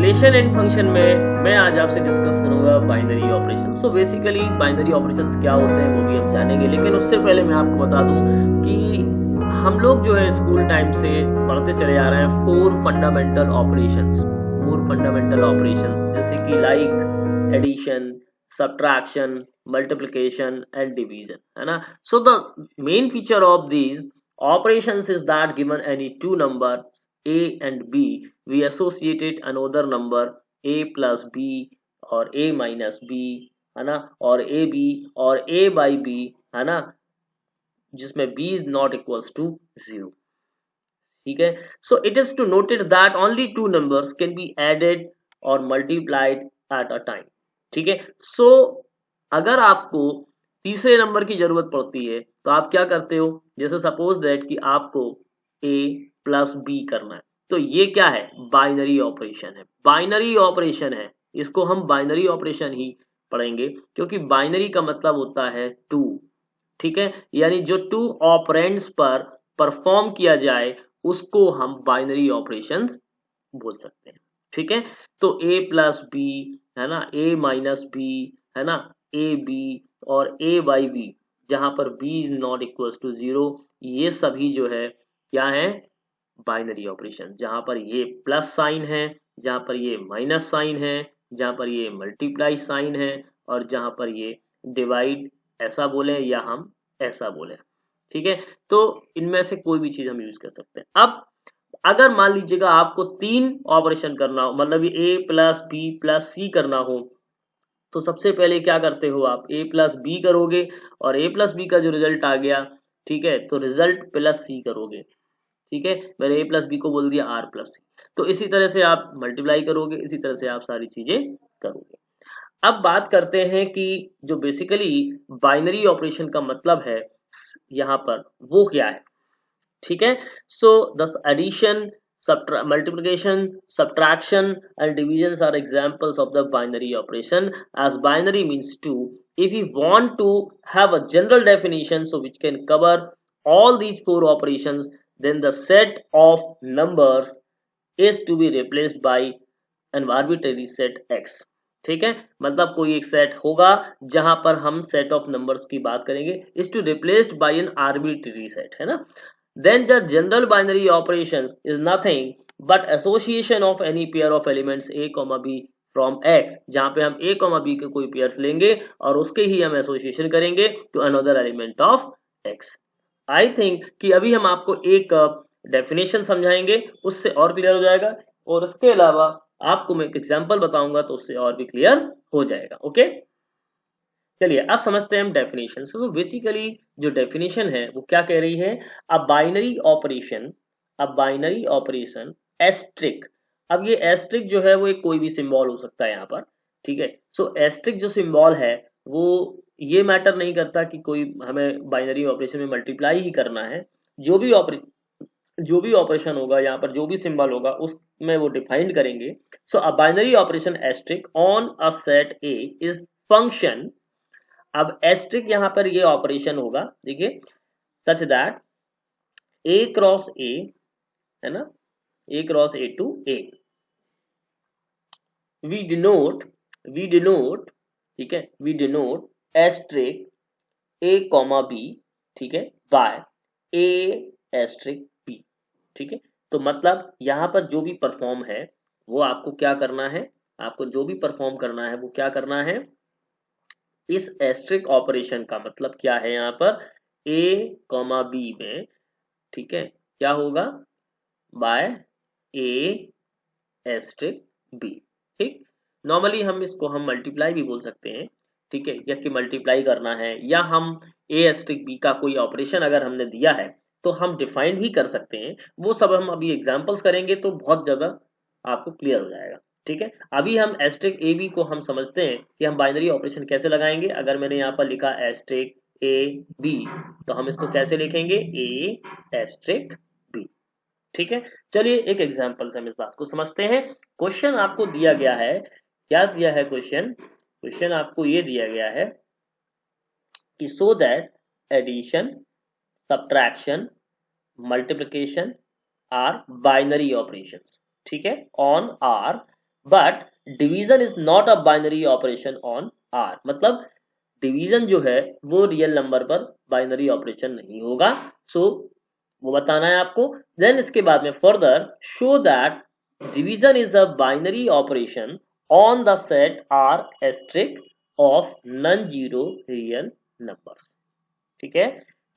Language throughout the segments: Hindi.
रिलेशन एंड फंक्शन में मैं आज आपसे डिस्कस करूंगा binary operation. So basically binary operations क्या होते हैं वो भी हम जानेंगे, लेकिन उससे पहले मैं आपको बता दूं कि हम लोग जो है स्कूल टाइम से पढ़ते चले आ रहे हैं फोर फंडामेंटल ऑपरेशंस जैसे कि like addition, subtraction, multiplication and division, है ना। So the main feature of these operations is that given any two numbers a and b, we associated another number a plus b और a minus b, है ना, और a b और a by b, है ना, जिसमें b is not equals to 0। ठीक है। So it is to noted that only two numbers can be added और मल्टीप्लाइड एट अ टाइम। ठीक है। सो अगर आपको तीसरे नंबर की जरूरत पड़ती है तो आप क्या करते हो, जैसे सपोज दैट कि आपको a प्लस बी करना है, तो ये क्या है, बाइनरी ऑपरेशन है। बाइनरी ऑपरेशन है, इसको हम बाइनरी ऑपरेशन ही पढ़ेंगे, क्योंकि बाइनरी का मतलब होता है टू। ठीक है, यानी जो टू ऑपरेंड्स पर परफॉर्म किया जाए उसको हम बाइनरी ऑपरेशंस बोल सकते हैं। ठीक है। तो a प्लस बी, है ना, a माइनस बी, है ना, a b और a बाई बी, जहां पर b is not equal to 0, ये सभी जो है क्या है, बाइनरी ऑपरेशन। जहां पर ये प्लस साइन है, जहां पर ये माइनस साइन है, जहां पर ये मल्टीप्लाई साइन है, और जहां पर ये डिवाइड ऐसा बोले या हम ऐसा बोले। ठीक है। तो इनमें से कोई भी चीज हम यूज कर सकते हैं। अब अगर मान लीजिएगा आपको तीन ऑपरेशन करना हो, मतलब ए प्लस बी प्लस सी करना हो, तो सबसे पहले क्या करते हो, आप ए प्लस बी करोगे और ए प्लस बी का जो रिजल्ट आ गया, ठीक है, तो रिजल्ट प्लस सी करोगे। ठीक है, मैंने ए प्लस बी को बोल दिया आर प्लस सी। तो इसी तरह से आप मल्टीप्लाई करोगे, इसी तरह से आप सारी चीजें करोगे। अब बात करते हैं कि जो बेसिकली बाइनरी ऑपरेशन का मतलब है यहाँ पर वो क्या है। ठीक है। So the addition, multiplication, subtraction and divisions are examples of the binary operation. As binary means two, if we want to have a general definition so which can cover all these four operations, then the set of numbers is to be replaced by an arbitrary set x। ठीक है, मतलब कोई एक सेट होगा जहां पर हम सेट ऑफ नंबर्स की बात करेंगे, is to replaced by an arbitrary set, है ना। Then the general binary operations is nothing but association of any pair of elements a, b from x, जहां पे हम a, b के कोई पेयर्स लेंगे और उसके ही हम एसोसिएशन करेंगे to another element of x। I think कि अभी हम आपको एक डेफिनेशन समझाएंगे, उससे और क्लियर हो जाएगा, और उसके अलावा आपको मैं एक एग्जांपल बताऊंगा तो उससे और भी क्लियर हो जाएगा। ओके, चलिए अब समझते हैं हम डेफिनेशन। तो बेसिकली जो डेफिनेशन है वो क्या कह रही है, a binary operation, a binary operation asterisk. अब ये एस्ट्रिक जो है वो एक कोई भी सिंबल हो सकता है यहाँ पर। ठीक है। सो एस्ट्रिक जो सिंबल है वो ये मैटर नहीं करता कि कोई हमें बाइनरी ऑपरेशन में मल्टीप्लाई ही करना है। जो भी ऑपरेशन होगा यहाँ पर, जो भी सिंबल होगा उसमें वो डिफाइंड करेंगे। So a binary operation asterisk on a set A is function. अब एस्ट्रिक यहाँ पर ये ऑपरेशन होगा, देखिए, सच दैट ए क्रॉस ए, है ना, A cross A to A, we denote, ठीक है, we denote asterisk A comma B, ठीक है, बाय ए एस्ट्रिक बी। ठीक है। तो मतलब यहाँ पर जो भी परफॉर्म है वो आपको क्या करना है, आपको जो भी परफॉर्म करना है वो क्या करना है, इस एस्ट्रिक ऑपरेशन का मतलब क्या है, यहाँ पर a कॉमा बी में, ठीक है, क्या होगा, बाय a एस्ट्रिक बी। ठीक, नॉर्मली हम इसको हम मल्टीप्लाई भी बोल सकते हैं। ठीक है, या कि मल्टीप्लाई करना है, या हम a एस्ट्रिक बी का कोई ऑपरेशन अगर हमने दिया है तो हम डिफाइन भी कर सकते हैं। वो सब हम अभी एग्जांपल्स करेंगे तो बहुत ज्यादा आपको क्लियर हो जाएगा। ठीक है, अभी हम एस्ट्रिक ए बी को हम समझते हैं कि हम बाइनरी ऑपरेशन कैसे लगाएंगे। अगर मैंने यहाँ पर लिखा एस्ट्रिक ए बी, तो हम इसको कैसे लिखेंगे, ए एस्ट्रिक बी। ठीक है, चलिए एक एग्जांपल से हम इस बात को समझते हैं। क्वेश्चन आपको दिया गया है, क्या दिया है क्वेश्चन, क्वेश्चन आपको ये दिया गया है कि so that addition, subtraction, multiplication are binary operations. ठीक है, on R but division is not a binary operation on R, मतलब डिवीजन जो है वो रियल नंबर पर बाइनरी ऑपरेशन नहीं होगा। सो वो बताना है आपको। देन इसके बाद में further show that division is a binary operation on the set R asterisk of non zero real numbers. ठीक है,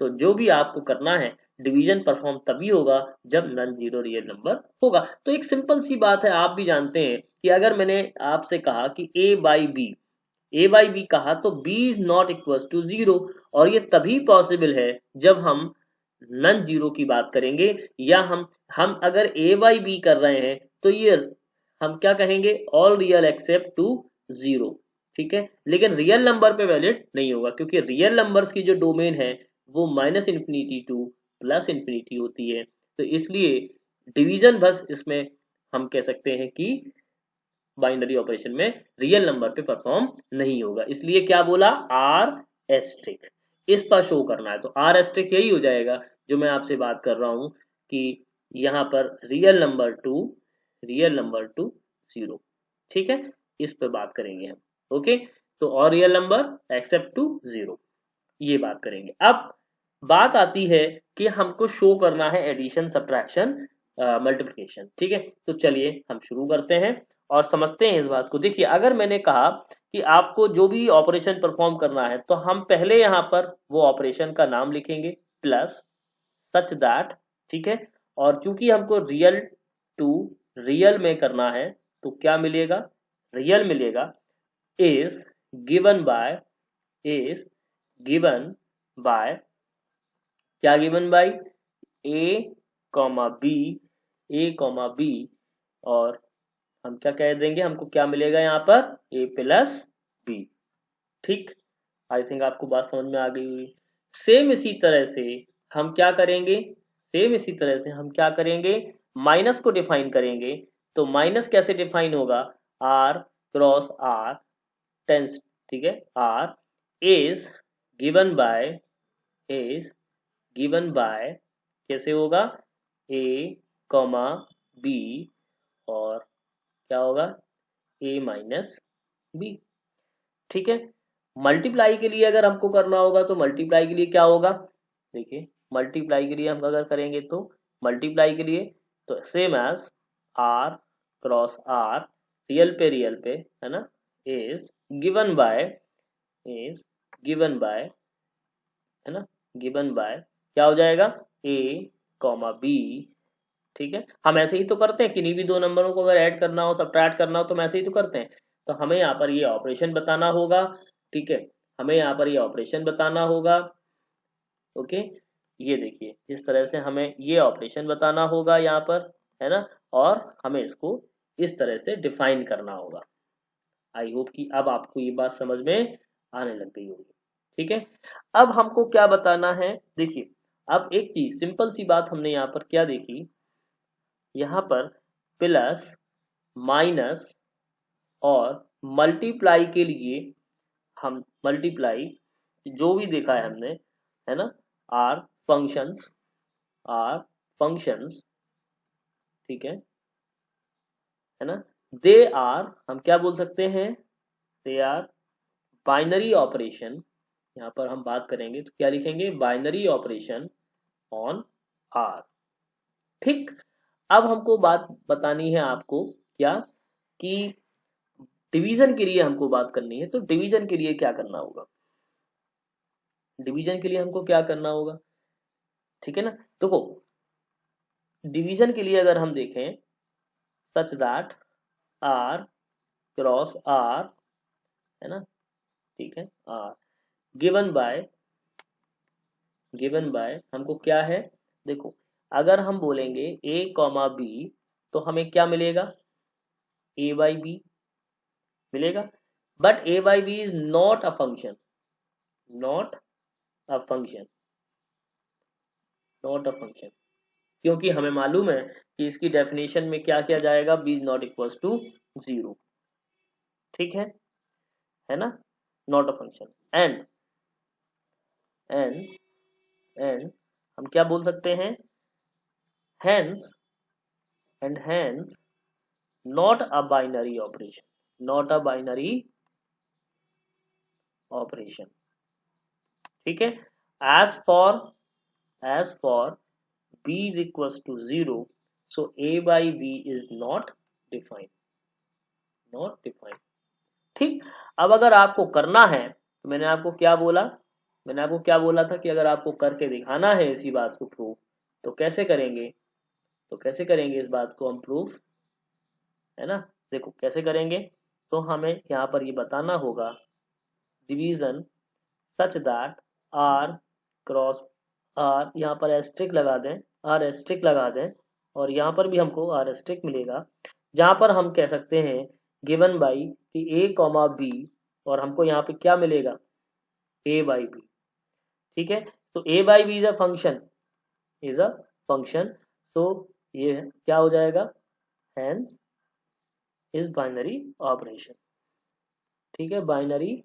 तो जो भी आपको करना है, डिवीजन परफॉर्म तभी होगा जब नॉन जीरो रियल नंबर होगा। तो एक सिंपल सी बात है, आप भी जानते हैं कि अगर मैंने आपसे कहा कि ए बाई बी कहा तो b is not equal to zero, और ये तभी पॉसिबल है जब हम नॉन जीरो की बात करेंगे, या हम अगर ए बाई बी कर रहे हैं तो ये हम क्या कहेंगे, all real except to zero. ठीक है, लेकिन रियल नंबर पे वैलिड नहीं होगा, क्योंकि रियल नंबर्स की जो डोमेन है वो minus infinity two plus infinity होती है। तो इसलिए डिवीजन बस इसमें हम कह सकते हैं कि बाइनरी ऑपरेशन में रियल नंबर पे परफॉर्म नहीं होगा। इसलिए क्या बोला, आर एस्ट्रिक इस पर शो करना है, तो आर एस्ट्रिक यही हो जाएगा जो मैं आपसे बात कर रहा हूं कि यहाँ पर रियल नंबर टू जीरो। ठीक है, इस पे बात करेंगे हम। ओके, तो और real number except to zero, ये बात करेंगे। अब बात आती है कि हमको शो करना है एडिशन, सब्ट्रैक्शन, मल्टीप्लिकेशन। ठीक है, तो चलिए हम शुरू करते हैं और समझते हैं इस बात को। देखिए, अगर मैंने कहा कि आपको जो भी ऑपरेशन परफॉर्म करना है तो हम पहले यहाँ पर वो ऑपरेशन का नाम लिखेंगे प्लस सच दैट। ठीक है, और चूंकि हमको रियल टू रियल में करना है तो क्या मिलेगा, रियल मिलेगा is given by is given by क्या given by A comma B, A comma B, और हम क्या कह देंगे, हमको क्या मिलेगा यहाँ पर ए प्लस बी। ठीक, आई थिंक आपको बात समझ में आ गई हुई। सेम इसी तरह से हम क्या करेंगे, सेम इसी तरह से हम क्या करेंगे, माइनस को डिफाइन करेंगे। तो माइनस कैसे डिफाइन होगा, आर क्रॉस आर टेंस। ठीक है, R is given by is given by कैसे होगा, ए कॉमा बी, और क्या होगा ए माइनस बी। ठीक है, मल्टीप्लाई के लिए अगर हमको करना होगा तो मल्टीप्लाई के लिए क्या होगा, देखिए मल्टीप्लाई के लिए हम अगर करेंगे तो मल्टीप्लाई के लिए तो same as R cross R, real पे है ना, is given by is given by है ना, गिवन बाय क्या हो जाएगा ए कॉमा बी। ठीक है, हम ऐसे ही तो करते हैं, किन्हीं भी दो नंबरों को अगर ऐड करना हो, सब्ट्रैक्ट करना हो, तो हम ऐसे ही तो करते हैं। तो हमें यहाँ पर ये ऑपरेशन बताना होगा। ठीक है, हमें यहाँ पर ये ऑपरेशन बताना होगा। ओके, ये देखिए इस तरह से हमें ये ऑपरेशन बताना होगा यहाँ पर, है ना, और हमें इसको इस तरह से डिफाइन करना होगा। आई होप कि अब आपको ये बात समझ में आने लग गई होगी। ठीक है, अब हमको क्या बताना है, देखिए अब एक चीज सिंपल सी बात हमने यहाँ पर क्या देखी, यहाँ पर प्लस माइनस और मल्टीप्लाई के लिए हम मल्टीप्लाई जो भी देखा है हमने, है ना, आर फंक्शंस आर फंक्शंस। ठीक है ना, दे आर हम क्या बोल सकते हैं, दे आर बाइनरी ऑपरेशन। यहाँ पर हम बात करेंगे तो क्या लिखेंगे, बाइनरी ऑपरेशन ऑन आर। ठीक, अब हमको बात बतानी है आपको क्या, कि डिवीजन के लिए हमको बात करनी है। तो डिवीजन के लिए क्या करना होगा, डिवीजन के लिए हमको क्या करना होगा। ठीक है ना, देखो डिवीजन के लिए अगर हम देखें such that R cross R, है ना, ठीक है, आर गिवन बाय हमको क्या है, देखो अगर हम बोलेंगे ए कॉमा बी तो हमें क्या मिलेगा, ए बाई बी मिलेगा। But a by B is not a function, not a function, not a function, क्योंकि हमें मालूम है कि इसकी डेफिनेशन में क्या किया जाएगा, b is not equal to zero. ठीक है ना, not a function. And and हम क्या बोल सकते हैं, hence and hence not a binary operation, not a binary operation, ठीक है। As for b is equals to 0, so a by b is not defined, not defined, ठीक। अब अगर आपको करना है तो मैंने आपको क्या बोला था कि अगर आपको करके दिखाना है इसी बात को प्रूफ, तो कैसे करेंगे, इस बात को हम प्रूफ, है ना। देखो कैसे करेंगे, तो हमें यहाँ पर ये बताना होगा division such that R cross R, यहाँ पर एस्ट्रिक लगा दें, आर एस्ट्रिक लगा दें, और यहाँ पर भी हमको आर एस्ट्रिक मिलेगा, जहाँ पर हम कह सकते हैं गिवन बाई कि ए कॉमा बी, और हमको यहाँ पे क्या मिलेगा, ए बाई बी, ठीक है। तो A by B is a function, is a function, so ये क्या हो जाएगा, हैंस इज बाइनरी ऑपरेशन, ठीक है। बाइनरी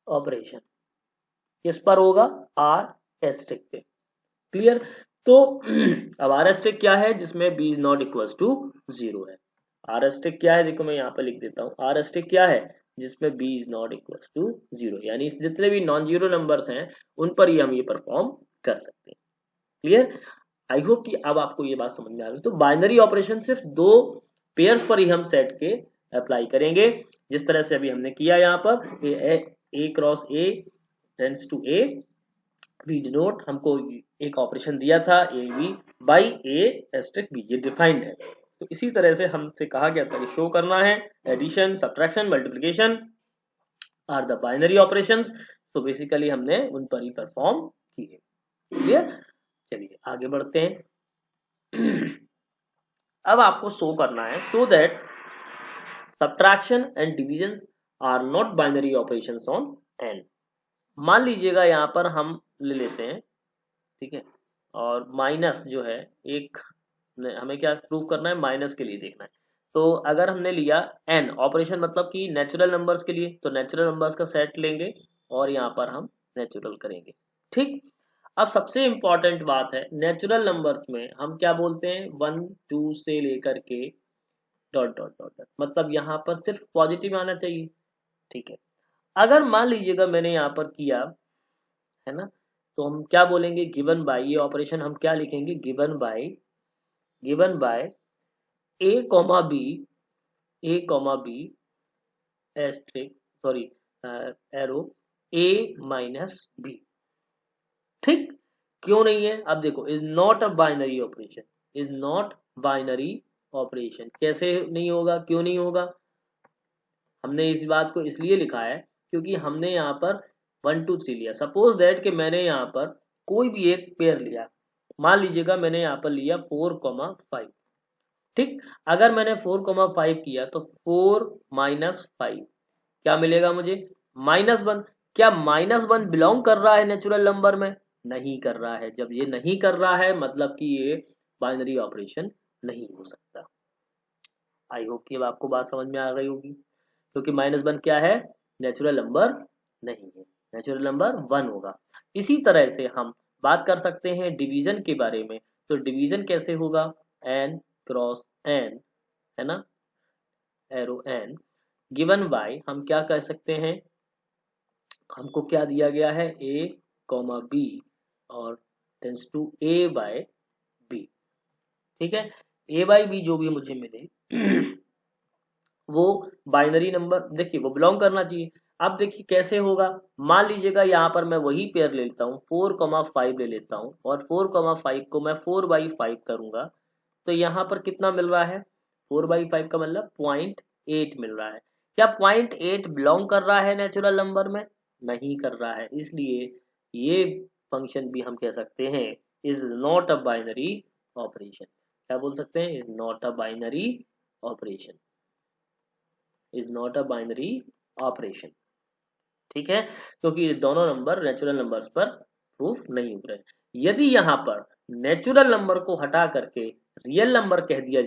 ऑपरेशन किस पर होगा, आर एस्ट्रिक पे, क्लियर। तो अब आर एस्ट्रिक क्या है, जिसमें b is not equal to 0 है। आर एस्ट्रिक क्या है, देखो मैं यहाँ पे लिख देता हूँ, आर एस्ट्रिक क्या है, जिसमें b is not equal to 0, यानी जितने भी नॉन जीरो नंबर्स हैं उन पर ही हम ये परफॉर्म कर सकते हैं, क्लियर। आई होप कि अब आपको ये बात समझ में आ रही है। तो बाइनरी ऑपरेशन सिर्फ दो पेयर्स पर ही हम सेट के अप्लाई करेंगे, जिस तरह से अभी हमने किया यहाँ पर A cross A tends to A, we denote, हमको एक ऑपरेशन दिया था A B by A asterisk B, ये डिफाइंड है। तो इसी तरह से हमसे कहा गया था कि शो करना है addition subtraction multiplication are the binary operations, तो बेसिकली हमने उन पर ही परफॉर्म किए, क्लियर। चलिए आगे बढ़ते हैं। अब आपको शो करना है so that subtraction and division are not binary operations on N. मान लीजिएगा यहाँ पर हम ले लेते हैं, ठीक है, और माइनस जो है एक, हमें क्या प्रूव करना है, माइनस के लिए देखना है। तो अगर हमने लिया एन ऑपरेशन, मतलब कि नेचुरल नंबर्स के लिए, तो नेचुरल नंबर्स का सेट लेंगे और यहाँ पर हम नेचुरल करेंगे, ठीक। अब सबसे इंपॉर्टेंट बात है, नेचुरल नंबर्स में हम क्या बोलते हैं, 1 2 से लेकर के डॉट डॉट डॉट डॉट, मतलब यहाँ पर सिर्फ पॉजिटिव आना चाहिए, ठीक है। अगर मान लीजिएगा मैंने यहाँ पर किया, है ना, तो हम क्या बोलेंगे, गिवन बाय, ये ऑपरेशन हम क्या लिखेंगे, given by A comma b, asterisk sorry arrow a minus b, ठीक। क्यों नहीं है, अब देखो, is not a binary operation, is not binary operation, कैसे नहीं होगा, क्यों नहीं होगा, हमने इस बात को इसलिए लिखा है क्योंकि हमने यहाँ पर 1 2 3 लिया। सपोज दैट कि मैंने यहाँ पर कोई भी एक पेयर लिया, मान लीजिएगा मैंने यहाँ पर लिया 4,5, ठीक। अगर मैंने 4,5 किया तो 4 माइनस 5 क्या मिलेगा मुझे, -1। क्या -1 बिलोंग कर रहा है नेचुरल नंबर में, नहीं कर रहा है। जब ये नहीं कर रहा है मतलब कि ये बाइनरी ऑपरेशन नहीं हो सकता। आई होप कि अब आपको बात समझ में आ गई होगी, क्योंकि -1 क्या है, नेचुरल नंबर नहीं है, नेचुरल नंबर 1 होगा। इसी तरह से हम बात कर सकते हैं डिवीजन के बारे में। तो डिवीजन कैसे होगा, n क्रॉस n, है ना, एरो n गिवन बाय, हम क्या कह सकते हैं, हमको क्या दिया गया है, a कॉमा बी और tends to a by b, ठीक है। a बाई बी जो भी मुझे मिले वो बाइनरी नंबर, देखिए वो बिलोंग करना चाहिए। अब देखिए कैसे होगा, मान लीजिएगा यहाँ पर मैं वही पेयर ले लेता हूँ, 4,5 ले लेता हूँ, और 4,5 को मैं 4/5 करूंगा, तो यहाँ पर कितना मिल रहा है, 4/5 का मतलब 0.8 मिल रहा है। क्या 0.8 बिलोंग कर रहा है नेचुरल नंबर में, नहीं कर रहा है, इसलिए ये फंक्शन भी हम कह सकते हैं is not a binary operation. क्या बोल सकते हैं, is not a binary operation, is not a binary operation, ठीक है, क्योंकि ये दोनों नंबर नेचुरल नंबर्स पर प्रूफ नहीं हो रहे। यदि यहाँ पर नेचुरल नंबर को हटा करके रियल नंबर कह दिया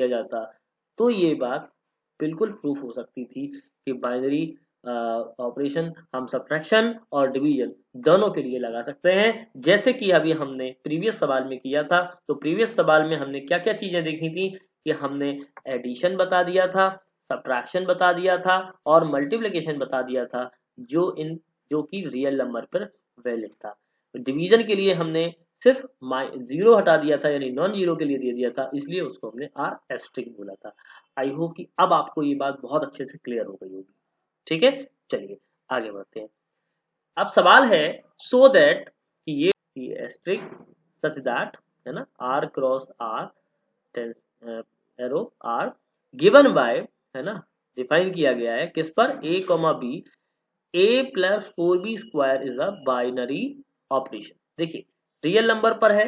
जाता, तो ये बात बिल्कुल प्रूफ हो सकती थी कि बाइनरी ऑपरेशन हम सब्ट्रैक्शन और डिवीजन दोनों के लिए लगा सकते हैं, जैसे कि अभी हमने प्रीवियस सवाल में किया था। तो प्रीवियस सवाल में हमने क्या क्या चीजें देखी थी कि हमने एडिशन बता दिया था, सब्ट्रैक्शन बता दिया था और मल्टीप्लिकेशन बता दिया था जो कि रियल नंबर पर वैलिड था। डिवीजन के लिए हमने सिर्फ जीरो हटा दिया था, यानी नॉन जीरो के लिए दे दिया था, इसलिए उसको हमने आर एस्ट्रिक बोला था। आई होप कि अब आपको ये बात बहुत अच्छे से क्लियर हो गई होगी। ठीक है, चलिए आगे बढ़ते हैं। अब सवाल है सो दैट कि ये एस्ट्रिक सच दैट, है ना, R cross R arrow R given by, है ना, डिफाइन किया गया है किस पर, A comma B, A plus 4b square is a binary operation. देखिए रियल नंबर पर है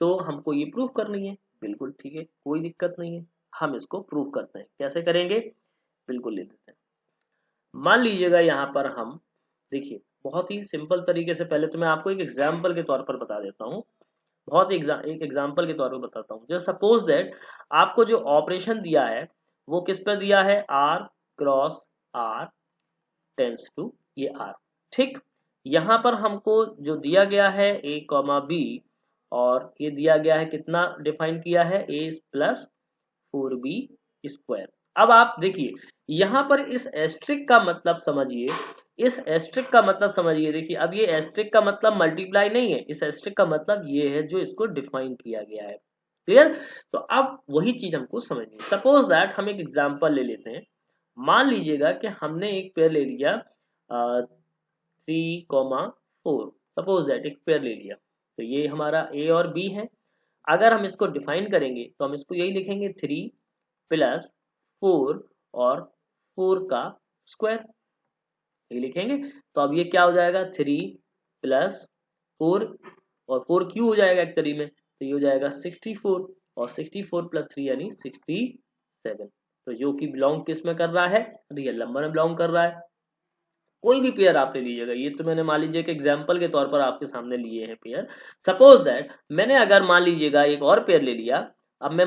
तो हमको ये प्रूफ करनी है, बिल्कुल ठीक है, कोई दिक्कत नहीं है, हम इसको प्रूफ करते हैं। कैसे करेंगे, बिल्कुल ले लेते हैं। मान लीजिएगा यहाँ पर हम, देखिए बहुत ही सिंपल तरीके से, पहले तो मैं आपको एक एग्जाम्पल के तौर पर बता देता हूँ, एक एग्जाम्पल के तौर पर बताता हूँ। जस्ट सपोज दैट आपको जो ऑपरेशन दिया है वो किस पर दिया है, R cross R tends to ये आर। ठीक, यहाँ पर हमको जो दिया गया है ए कॉमा बी, और ये दिया गया है कितना डिफाइन किया है, ए प्लस 4b स्क्वायर। अब आप देखिए यहाँ पर इस एस्ट्रिक का मतलब समझिए, इस एस्ट्रिक का मतलब समझिए। देखिए अब ये एस्ट्रिक का मतलब मल्टीप्लाई नहीं है, इस एस्ट्रिक का मतलब ये है जो इसको डिफाइन किया गया है। क्लियर, तो अब वही चीज हमको समझनी है। सपोज दैट हम एक एग्जांपल ले लेते हैं। मान लीजिएगा कि हमने एक पेयर ले लिया 3,4, सपोज दैट एक पेयर ले लिया, तो ये हमारा ए और बी है। अगर हम इसको डिफाइन करेंगे तो हम इसको यही लिखेंगे 3 प्लस 4 और 4 का स्क्वायर, ये लिखेंगे। तो अब ये क्या हो जाएगा, 3 प्लस 4 और 4 क्यू हो जाएगा एक तरीके में, तो ये हो जाएगा 64 और 64 प्लस 3 यानी 67। तो जो कि बिलोंग किस में कर रहा है, रियल नंबर में बिलोंग कर रहा है। कोई भी पेयर आप ले लीजिएगा, ये तो मैंने मान लीजिए कि एग्जाम्पल के तौर पर आपके सामने लिए हैं पेयर। सपोज दैट मैंने अगर मान लीजिएगा एक और पेयर ले लिया, अब मैं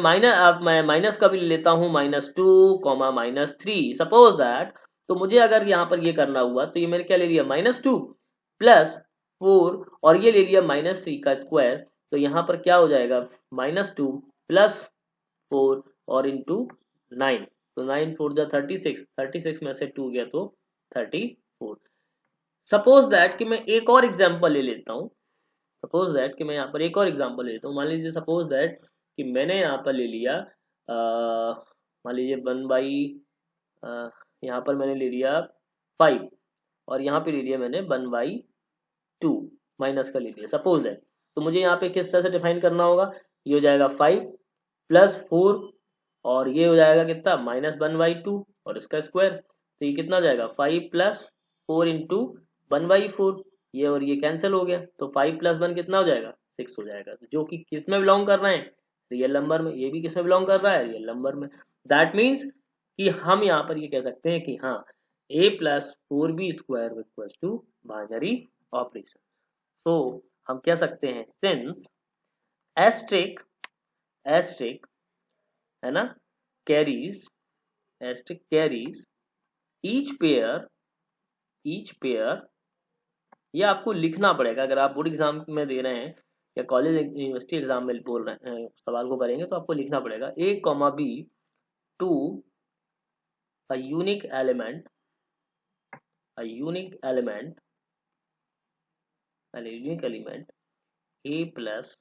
माइनस का भी ले लेता हूँ, -2 कॉमा -3 सपोज दैट। तो मुझे अगर यहाँ पर ये करना हुआ तो ये मैंने क्या ले लिया, -2 प्लस 4 और ये ले लिया -3 का स्क्वायर। तो यहाँ पर क्या हो जाएगा, -2 प्लस 4 और इंटू 9, तो 9 4 जा 36, 36 में से 2 गया तो 34। सपोज दैट कि मैं एक और एग्जांपल ले लेता हूँ, सपोज दैट कि मैं यहाँ पर एक और एग्जांपल ले लेता हूँ। मान लीजिए सपोज दैट कि मैंने यहाँ पर ले लिया मान लीजिए 1/, यहाँ पर मैंने ले लिया 5 और यहाँ पे ले लिया मैंने 1/2 माइनस का ले लिया सपोज दैट। तो मुझे यहाँ पे किस तरह से डिफाइन करना होगा, ये हो जाएगा 5 प्लस 4 और ये हो जाएगा कितना, -1/2 और इसका स्क्वायर। तो ये कितना हो जाएगा, 5 प्लस 4 इंटू 1/4, ये और ये कैंसिल हो गया, तो 5 प्लस 1 कितना हो जाएगा, 6 हो जाएगा। तो जो कि किस में बिलोंग कर रहे हैं, रियल नंबर में। ये भी किस में बिलोंग कर रहा है, रियल नंबर में। दैट मीन्स कि हम यहाँ पर ये कह सकते हैं कि हाँ, a plus 4b square equals to binary operation. तो हम कह सकते हैं सिंस एस्ट्रिक एस्ट्रिक, है ना, carries, asterisk carries each pair, ये आपको लिखना पड़ेगा। अगर आप बोर्ड एग्जाम में दे रहे हैं या कॉलेज यूनिवर्सिटी एग्जाम में बोल रहे हैं, सवाल को करेंगे तो आपको लिखना पड़ेगा a comma b to a unique element a unique element a plus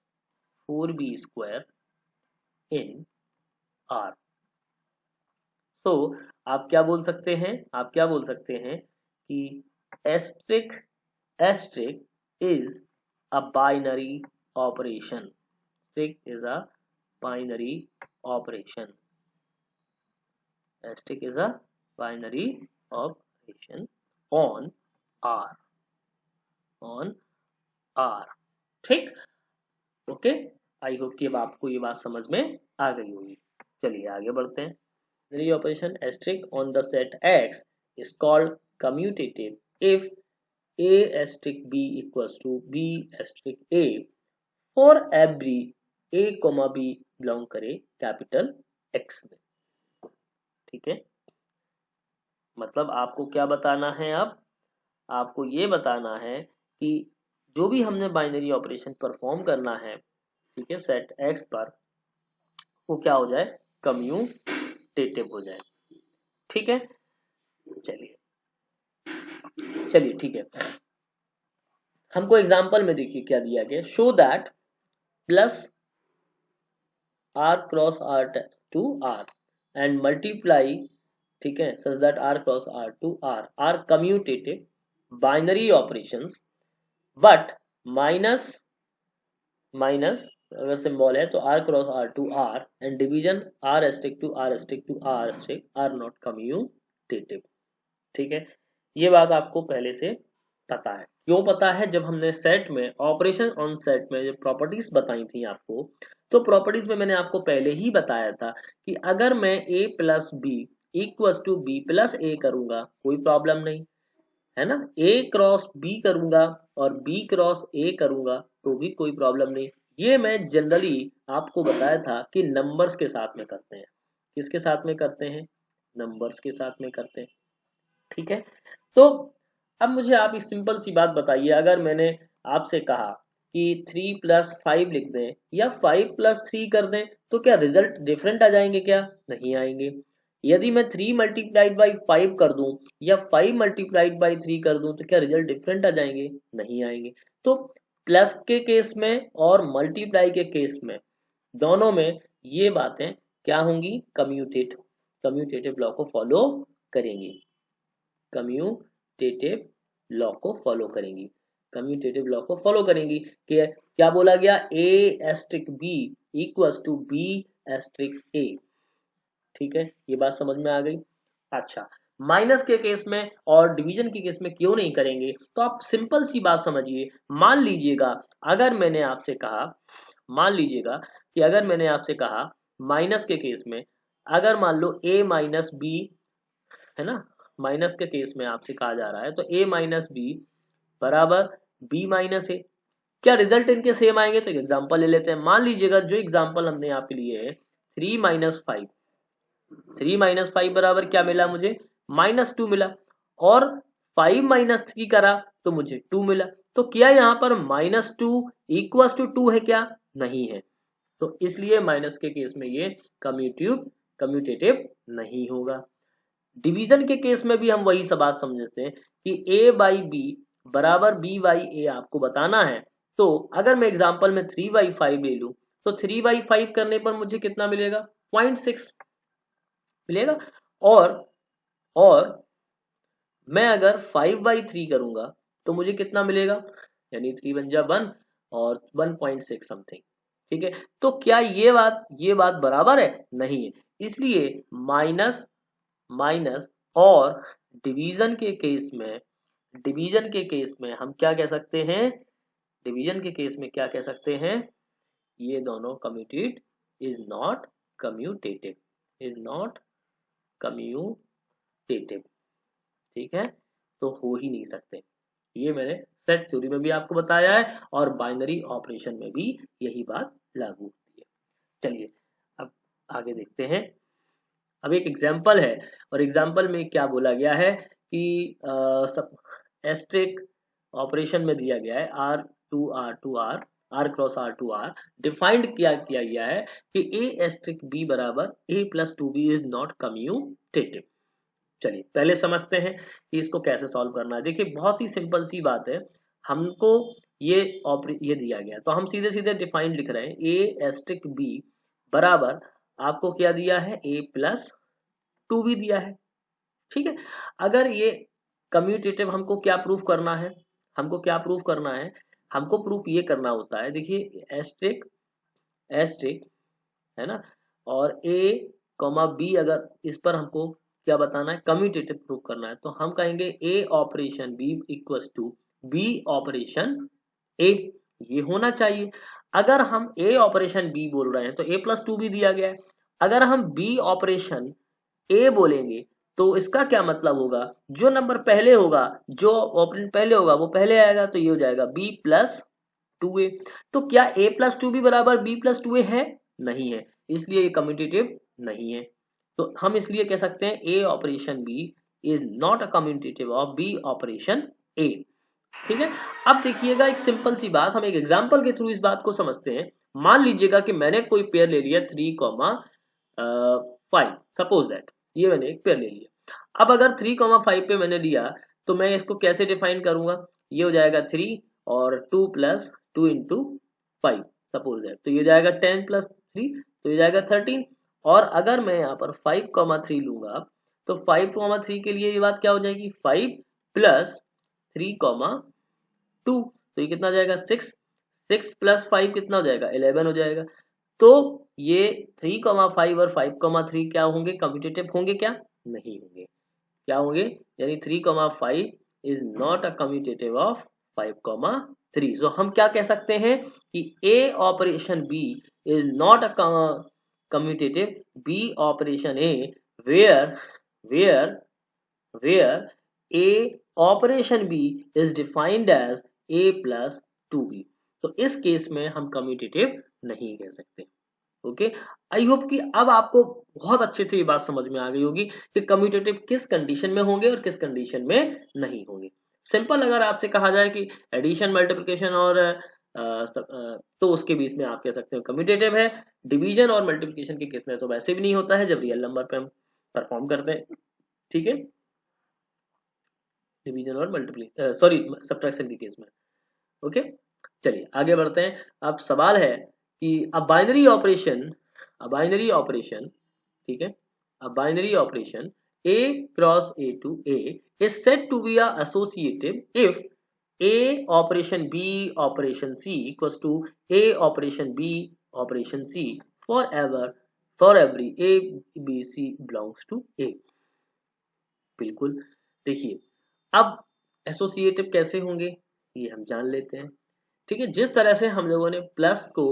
4b square in R। तो आप क्या बोल सकते हैं, आप क्या बोल सकते हैं कि asterisk asterisk is a binary operation, asterisk is a binary operation, asterisk is a binary operation on R, on R। ठीक, ओके, आई होप कि अब आपको ये बात समझ में आ गई होगी। चलिए आगे बढ़ते हैं। The operation asterisk on the set X is called commutative if A asterisk B equals to B asterisk A for every A comma B belong करे कैपिटल X में। ठीक है, मतलब आपको क्या बताना है, अब आपको ये बताना है कि जो भी हमने बाइनरी ऑपरेशन परफॉर्म करना है, ठीक है, सेट X पर, वो क्या हो जाए, कम्यूटेटिव हो जाए। ठीक है, चलिए चलिए ठीक है। हमको एग्जांपल में देखिए क्या दिया गया, show that plus R cross R to R and multiply, ठीक है, such that R cross R to R commutative binary operations, but minus minus अगर सिंबल है तो R cross R to R and division R asterisk to R asterisk to R asterisk R not commutative. ठीक है, ये बात आपको पहले से पता है। क्यों पता है? जब हमने सेट में ऑपरेशन ऑन सेट में जो प्रॉपर्टीज बताई थी आपको, तो प्रॉपर्टीज में मैंने आपको पहले ही बताया था कि अगर मैं a plus B equals to B plus A करूंगा कोई प्रॉब्लम नहीं है ना, a क्रॉस b करूंगा और b क्रॉस a करूंगा तो भी कोई प्रॉब्लम नहीं। ये मैं जनरली आपको बताया था कि नंबर्स के साथ में करते हैं। किसके साथ में करते हैं? नंबर्स के साथ में करते हैं। ठीक है, तो अब मुझे आप इस सिंपल सी बात बताइए, अगर मैंने आपसे कहा कि 3 प्लस 5 लिख दें या 5 प्लस 3 कर दें तो क्या रिजल्ट डिफरेंट आ जाएंगे? क्या नहीं आएंगे। यदि मैं 3 मल्टीप्लाइड बाई 5 कर दूं या 5 मल्टीप्लाइड बाई 3 कर दूं तो क्या रिजल्ट डिफरेंट आ जाएंगे? नहीं आएंगे। तो प्लस के केस में और मल्टीप्लाई के केस में दोनों में ये बातें क्या होंगी? कम्यूटेटिव लॉ को फॉलो करेंगी, कम्यूटेटिव लॉ को फॉलो करेंगी, कम्यूटेटिव लॉ को फॉलो करेंगी। कि क्या बोला गया? a asterisk b equals to b asterisk a। ठीक है, ये बात समझ में आ गई। अच्छा, माइनस के केस में और डिवीजन के केस में क्यों नहीं करेंगे? तो आप सिंपल सी बात समझिए। मान लीजिएगा अगर मैंने आपसे कहा, मान लीजिएगा कि अगर मैंने आपसे कहा माइनस के केस में, अगर मान लो a माइनस बी, है ना, माइनस के केस में आपसे कहा जा रहा है तो a माइनस बी बराबर b माइनस ए, क्या रिजल्ट इनके सेम आएंगे? तो एग्जांपल ले लेते हैं। मान लीजिएगा जो एग्जांपल हमने यहाँ पे लिए है 3 माइनस 5, 3 माइनस 5 बराबर क्या मिला मुझे? -2 मिला। और 5 माइनस 3 करा तो मुझे 2 मिला। तो क्या यहाँ पर -2 इक्वल्स टू 2 है? क्या नहीं है। तो इसलिए माइनस के केस में ये कम्यूटेटिव नहीं होगा। डिवीजन के केस में भी हम वही सब बात समझते हैं कि a बाई बी बराबर b बाई ए आपको बताना है। तो अगर मैं एग्जांपल में 3 बाई 5 ले लूं तो 3 बाई 5 करने पर मुझे कितना मिलेगा? 0.6 मिलेगा। और मैं अगर 5 बाई 3 करूंगा तो मुझे कितना मिलेगा? यानी 3 बन जा 1 और 1.6 समथिंग। ठीक है, तो क्या ये बात बराबर है? नहीं है। इसलिए माइनस माइनस और डिवीजन के केस में, डिवीजन के केस में हम क्या कह सकते हैं? डिवीजन के केस में क्या कह सकते हैं? ये दोनों commutate is not commutative, is not commutative. ठीक है, तो हो ही नहीं सकते। ये मैंने सेट थ्योरी में भी आपको बताया है और बाइनरी ऑपरेशन में भी यही बात लागू होती है। चलिए अब आगे देखते हैं। अब एक एग्जाम्पल है और एग्जाम्पल में क्या बोला गया है कि एस्ट्रिक ऑपरेशन में दिया गया है R cross R to R defined किया गया है कि ए एस्ट्रिक बी बराबर a plus 2b is not commutative. चलिए पहले समझते हैं कि इसको कैसे सॉल्व करना है। देखिए बहुत ही सिंपल सी बात है, हमको ये दिया गया तो हम सीधे सीधे डिफाइंड लिख रहे हैं। a एस्ट्रिक b बराबर आपको क्या दिया है? a प्लस 2b दिया है। ठीक है, अगर ये कम्यूटेटिव हमको क्या प्रूफ करना है? हमको क्या प्रूफ करना है? हमको प्रूफ ये करना होता है, देखिए एस्ट्रिक एस्ट्रिक है ना, और a कॉमा b, अगर इस पर हमको क्या बताना है? कम्यूटेटिव प्रूफ करना है तो हम कहेंगे a operation b equals to b operation a, ये होना चाहिए। अगर हम a ऑपरेशन b बोल रहे हैं तो a प्लस 2b दिया गया है। अगर हम b ऑपरेशन a बोलेंगे तो इसका क्या मतलब होगा? जो नंबर पहले होगा, जो ऑपरेंड पहले होगा वो पहले आएगा, तो ये हो जाएगा b प्लस 2a। तो क्या a प्लस 2b बराबर b प्लस 2a है? नहीं है, इसलिए ये कम्यूटेटिव नहीं है। तो हम इसलिए कह सकते हैं a operation b is not a commutative of b operation a। ठीक है, अब देखिएगा एक सिंपल सी बात, हम एक एग्जांपल के थ्रू इस बात को समझते हैं। मान लीजिएगा कि मैंने कोई पेयर ले लिया 3, 5, सपोज दैट ये मैंने एक पेयर ले लिया। अब अगर 3,5 पे मैंने लिया तो मैं इसको कैसे डिफाइन करूंगा, ये हो जाएगा 3 और 2 प्लस 2 इंटू 5 सपोज दैट, तो ये हो जाएगा 10 प्लस 3 तो ये जाएगा 13। और अगर मैं यहाँ पर 5,3 लूंगा तो 5,3 के लिए ये बात क्या हो जाएगी, 5 प्लस 3,2 तो ये कितना हो जाएगा 6, 6 प्लस 5 कितना हो जाएगा 11 हो जाएगा। तो ये 3,5 और 5,3 क्या होंगे, कम्यूटेटिव होंगे क्या, नहीं होंगे, क्या होंगे, यानी 3,5 is not a commutative of 5,3। So हम क्या कह सकते हैं कि a operation b is not a commutative b operation a, where where where a operation b is defined as a plus 2b। तो इस केस में हम कम्यूटेटिव नहीं कह सकते। ओके, आई होप कि अब आपको बहुत अच्छे से ये बात समझ में आ गई होगी कि कम्यूटेटिव किस कंडीशन में होंगे और किस कंडीशन में नहीं होंगे। सिंपल अगर आपसे कहा जाए कि एडिशन मल्टीप्लिकेशन और तो उसके बीच में आप कह सकते हो कम्यूटेटिव है। डिवीजन और मल्टीप्लिकेशन के केस में तो वैसे भी नहीं होता है जब रियल नंबर पे हम परफॉर्म करते हैं, ठीक है, डिवीजन और मल्टीप्ली सॉरी सब्ट्रैक्शन के केस में। ओके, चलिए आगे बढ़ते हैं। अब सवाल है कि अ बाइनरी ऑपरेशन, ठीक है, a binary operation a cross a to a is said to be a associative if a operation b operation c equals to a operation b operation c for every a b c belongs to a। बिल्कुल, देखिए अब एसोसिएटिव कैसे होंगे ये हम जान लेते हैं। ठीक है, जिस तरह से हम लोगों ने प्लस को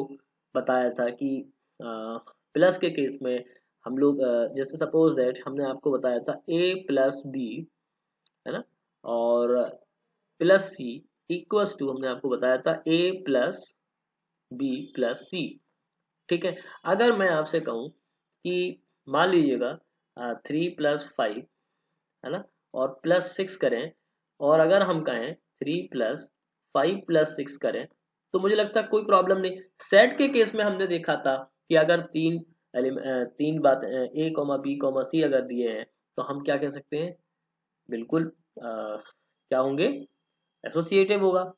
बताया था कि प्लस के केस में हम लोग जैसे सपोज दैट हमने आपको बताया था ए प्लस बी, है ना, और प्लस सी इक्वल्स टू हमने आपको बताया था ए प्लस बी प्लस सी। ठीक है, अगर मैं आपसे कहूं कि मान लीजिएगा 3 + 5, है ना, और +6 करें, और अगर हम कहें 3 + 5 + 6 करें तो मुझे लगता है कोई प्रॉब्लम नहीं। सेट के केस में हमने देखा था कि अगर तीन बात ए कॉमा बी कॉमा सी अगर दिए हैं तो हम क्या कह सकते हैं, बिल्कुल क्या होंगे, एसोसिएटिव होगा।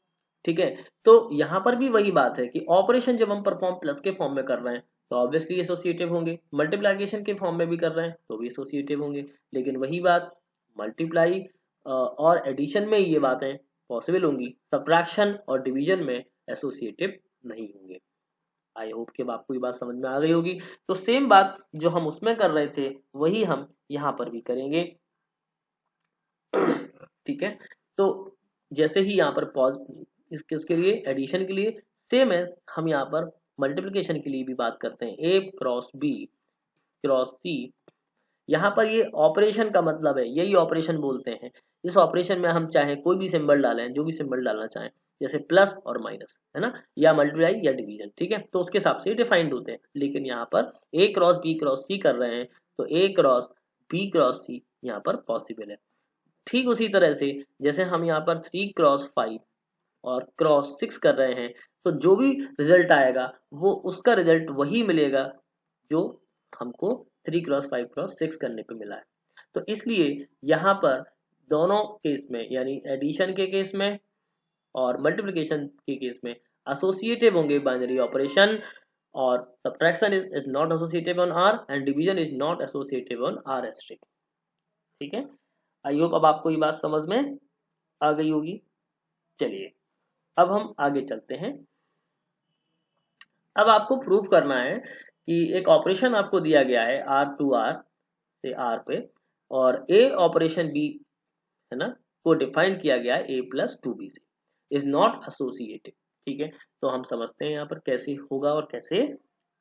ठीक है, तो यहाँ पर भी वही बात है कि ऑपरेशन जब हम परफॉर्म प्लस के फॉर्म में कर रहे हैं तो ऑब्वियसली एसोसिएटिव होंगे, मल्टीप्लिकेशन के फॉर्म में भी कर रहे हैं तो भी एसोसिएटिव होंगे। लेकिन वही बात मल्टीप्लाई और एडिशन में ये बातें पॉसिबल होंगी, सब्ट्रैक्शन और डिवीजन में एसोसिएटिव नहीं होंगे। आई होप कि अब आपको ये बात समझ में आ गई होगी। तो सेम बात जो हम उसमें कर रहे थे वही हम यहाँ पर भी करेंगे। ठीक है, तो जैसे ही यहाँ पर पॉज किसके लिए, एडिशन के लिए, सेम है हम यहाँ पर मल्टीप्लिकेशन के लिए भी बात करते हैं, ए क्रॉस बी क्रॉस सी। यहाँ पर ये ऑपरेशन का मतलब है, यही ऑपरेशन बोलते हैं। इस ऑपरेशन में हम चाहे कोई भी सिंबल डालें, जो भी सिंबल डालना चाहें, जैसे प्लस और माइनस, है ना, या मल्टीप्लाई या डिवीजन, ठीक है, तो उसके हिसाब से डिफाइंड होते हैं। लेकिन यहाँ पर ए क्रॉस बी क्रॉस सी कर रहे हैं तो ए क्रॉस बी क्रॉस सी यहाँ पर पॉसिबल है। ठीक उसी तरह से जैसे हम यहाँ पर 3 × 5 और क्रॉस 6 कर रहे हैं तो जो भी रिजल्ट आएगा वो उसका रिजल्ट वही मिलेगा जो हमको 3 × 5 × 6 करने पे मिला है। तो इसलिए यहाँ पर दोनों केस में, यानी एडिशन के केस में और मल्टीप्लिकेशन के केस में, एसोसिएटिव होंगे बाइनरी ऑपरेशन, और subtraction is not associative on R and division is not associative on R string. ठीक है, आई होप अब आपको ये बात समझ में आ गई होगी। चलिए अब हम आगे चलते हैं। अब आपको प्रूफ करना है कि एक ऑपरेशन आपको दिया गया है R टू R से R पे, और ए ऑपरेशन बी, है ना, को डिफाइन किया गया है a+2b से, इज नॉट एसोसिएटिव। ठीक है, तो हम समझते हैं यहाँ पर कैसे होगा और कैसे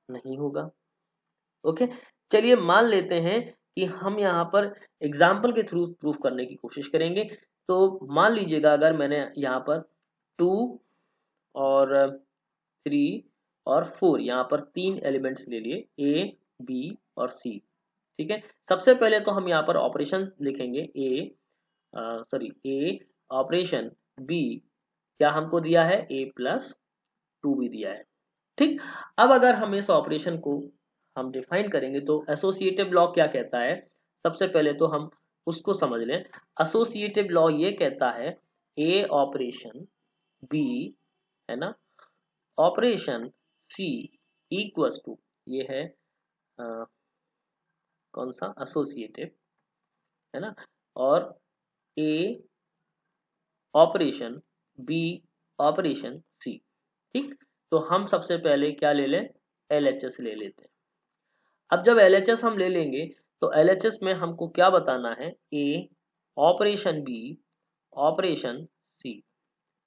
नहीं होगा। ओके, चलिए मान लेते हैं कि हम यहाँ पर एग्जाम्पल के थ्रू प्रूफ करने की कोशिश करेंगे। तो मान लीजिएगा अगर मैंने यहाँ पर 2 और 3 और 4 यहाँ पर 3 एलिमेंट्स ले लिए, ए बी और सी। ठीक है, सबसे पहले तो हम यहाँ पर ऑपरेशन लिखेंगे ए ऑपरेशन बी, क्या हमको दिया है a+2b दिया है। ठीक, अब अगर हम इस ऑपरेशन को हम डिफाइन करेंगे तो एसोसिएटिव लॉ क्या कहता है, सबसे पहले तो हम उसको समझ लें। एसोसिएटिव लॉ ये कहता है ए ऑपरेशन बी, है ना, ऑपरेशन सी इक्वल्स टू, ये है कौन सा, एसोसिएटिव, है ना, और ए ऑपरेशन बी ऑपरेशन सी। ठीक, तो हम सबसे पहले क्या ले लें, एलएचएस ले लेते हैं। अब जब एलएचएस हम ले लेंगे तो एलएचएस में हमको क्या बताना है, ए ऑपरेशन बी ऑपरेशन सी।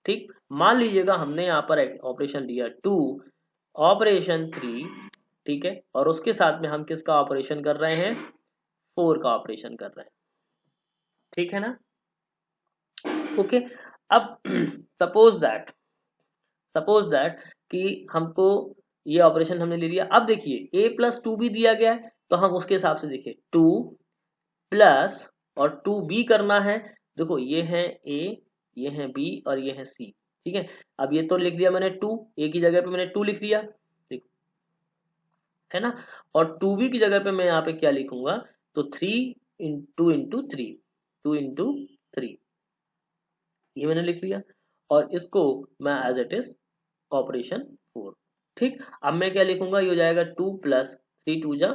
ठीक, मान लीजिएगा हमने यहाँ पर ऑपरेशन दिया 2 ऑपरेशन 3, ठीक है, और उसके साथ में हम किसका ऑपरेशन कर रहे हैं, 4 का ऑपरेशन कर रहे हैं। ठीक है ना, ओके। अब सपोज दैट कि हमको ये ऑपरेशन हमने ले लिया। अब देखिए a+2 भी दिया गया है, तो हम उसके हिसाब से देखिए 2 प्लस और 2b करना है। देखो ये है a, ये है b और ये है c। ठीक है, अब ये तो लिख दिया मैंने 2, a की जगह पे मैंने 2 लिख दिया, देखो, है ना, और 2b की जगह पे मैं यहाँ पे क्या लिखूंगा, तो 2 इंटू थ्री, ये मैंने लिख लिया, और इसको मैं एज इट इज ऑपरेशन 4। ठीक, अब मैं क्या लिखूंगा, ये हो जाएगा 2 प्लस 3 2 जा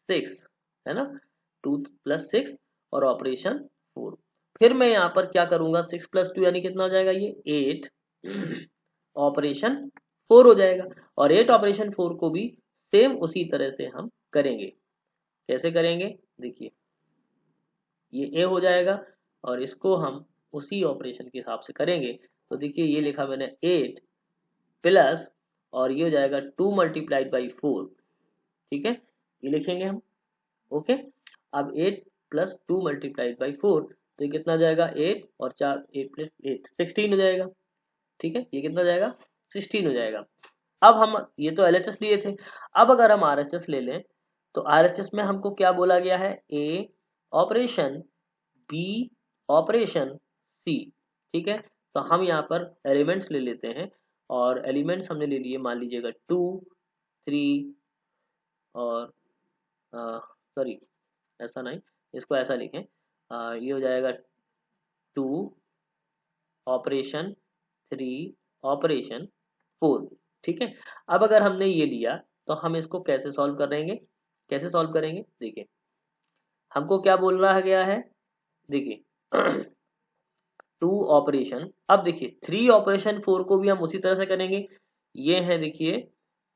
6, है ना, 2 प्लस 6 और ऑपरेशन 4। फिर मैं यहाँ पर क्या करूंगा, 6 प्लस 2 यानी कितना हो जाएगा, ये 8 ऑपरेशन 4 हो जाएगा। और 8 ऑपरेशन 4 को भी सेम उसी तरह से हम करेंगे। कैसे करेंगे, देखिए ये ए हो जाएगा और इसको हम उसी ऑपरेशन के हिसाब से करेंगे। तो देखिए ये लिखा मैंने 8 प्लस और ये हो जाएगा 2 मल्टीप्लाइड बाई 4। ठीक है, ये लिखेंगे हम, ओके। अब 8 प्लस 2 मल्टीप्लाइड बाई 4, तो ये कितना जाएगा, 8 और 4 8 प्लस 8 16 हो जाएगा। ठीक है, ये कितना जाएगा, 16 हो जाएगा। अब हम ये तो एलएचएस लिए थे, अब अगर हम आरएचएस ले लें तो आरएचएस में हमको क्या बोला गया है, ए ऑपरेशन बी ऑपरेशन सी। ठीक है, तो हम यहाँ पर एलिमेंट्स ले लेते हैं, और एलिमेंट्स हमने ले लिए, मान लीजिएगा 2 3 और सॉरी ऐसा नहीं, इसको ऐसा लिखें, ये हो जाएगा 2 ऑपरेशन 3 ऑपरेशन 4। ठीक है, अब अगर हमने ये लिया तो हम इसको कैसे सॉल्व करेंगे, कैसे सॉल्व करेंगे, देखिए हमको क्या बोल रहा गया है, देखिए 2 ऑपरेशन, अब देखिए 3 ऑपरेशन 4 को भी हम उसी तरह से करेंगे। ये है देखिए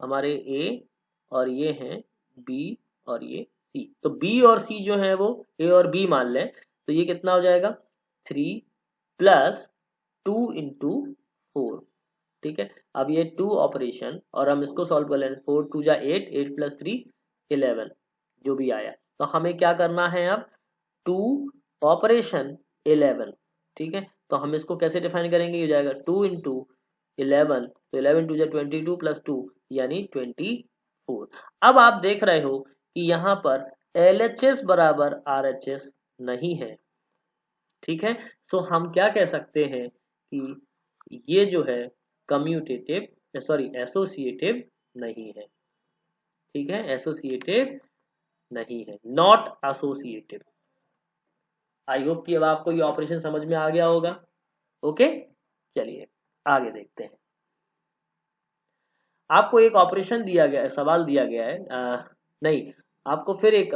हमारे ए और ये है बी और ये सी, तो बी और सी जो है वो ए और बी मान लें, तो ये कितना हो जाएगा, 3 प्लस 2 इंटू 4। ठीक है, अब ये 2 ऑपरेशन और हम इसको सॉल्व कर लें, 4 2 जा 8 8 प्लस 3 11 जो भी आया। तो हमें क्या करना है अब, 2 ऑपरेशन 11। ठीक है, तो हम इसको कैसे डिफाइन करेंगे, ये हो जाएगा 2 इंटू 11, तो 11 2 जा 22 प्लस 2 यानी 24। अब आप देख रहे हो कि यहाँ पर LHS बराबर RHS नहीं है। ठीक है, सो हम क्या कह सकते हैं कि ये जो है कम्यूटेटिव सॉरी एसोसिएटिव नहीं है। ठीक है, एसोसिएटिव नहीं है, नॉट एसोसिएटिव। आई होप कि अब आपको ये ऑपरेशन समझ में आ गया होगा। ओके, चलिए आगे देखते हैं। आपको एक ऑपरेशन दिया गया है, सवाल दिया गया है, नहीं आपको फिर एक